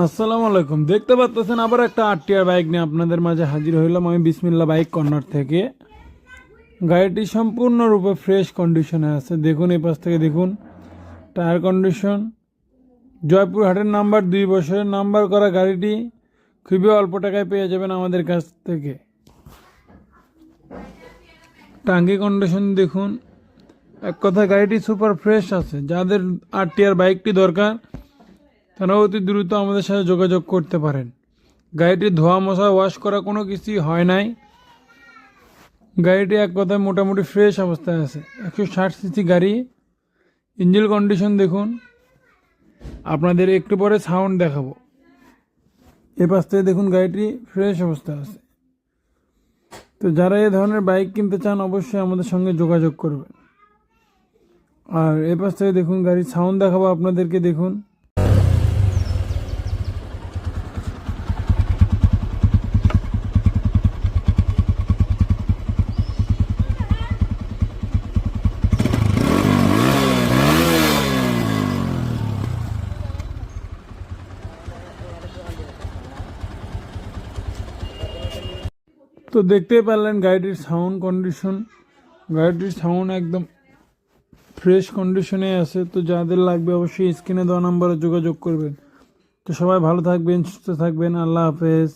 আসসালামু আলাইকুম। দেখতে পাচ্ছেন আবার একটা আরটিআর বাইক নিয়ে আপনাদের মাঝে হাজির হইলাম আমি বিসমিল্লাহ বাইক কর্নার থেকে। গাড়িটি সম্পূর্ণরূপে ফ্রেশ কন্ডিশনে আছে। দেখুন এই পাশ থেকে দেখুন টায়ার কন্ডিশন। জয়পুর হাটের নাম্বার, 2 বছরের নাম্বার করা গাড়িটি খুবই অল্প টাকায় পেয়ে যাবেন আমাদের কাছ থেকে। টাঙ্কি কন্ডিশন দেখুন, এক কথা গাড়িটি সুপার ফ্রেশ আছে। যাদের আরটিআর বাইকটি দরকার তারা অতি দ্রুত আমাদের সাথে যোগাযোগ করতে পারেন। গাড়িটি ধোয়া মশা ওয়াশ করা কোনো কিছুই হয় নাই। গাড়িটি এক কথায় মোটামুটি ফ্রেশ অবস্থায় আছে। 160 সিসি গাড়ি। ইঞ্জিন কন্ডিশন দেখুন, আপনাদের একটু পরে সাউন্ড দেখাবো। এ পাশ থেকে দেখুন গাড়িটি ফ্রেশ অবস্থায় আছে। তো যারা এই ধরনের বাইক কিনতে চান অবশ্যই আমাদের সঙ্গে যোগাযোগ করবেন। আর এ পাশ থেকে দেখুন গাড়ির সাউন্ড দেখাবো আপনাদেরকে। দেখুন তো দেখতেই পারলেন গাড়িটির সাউন্ড কন্ডিশন। গাড়িটির সাউন্ড একদম ফ্রেশ কন্ডিশনে আছে। তো যাদের লাগবে অবশ্যই স্ক্রিনে দেওয়া নাম্বারে যোগাযোগ করবেন। তো সবাই ভালো থাকবেন, সুস্থ থাকবেন। আল্লাহ হাফেজ।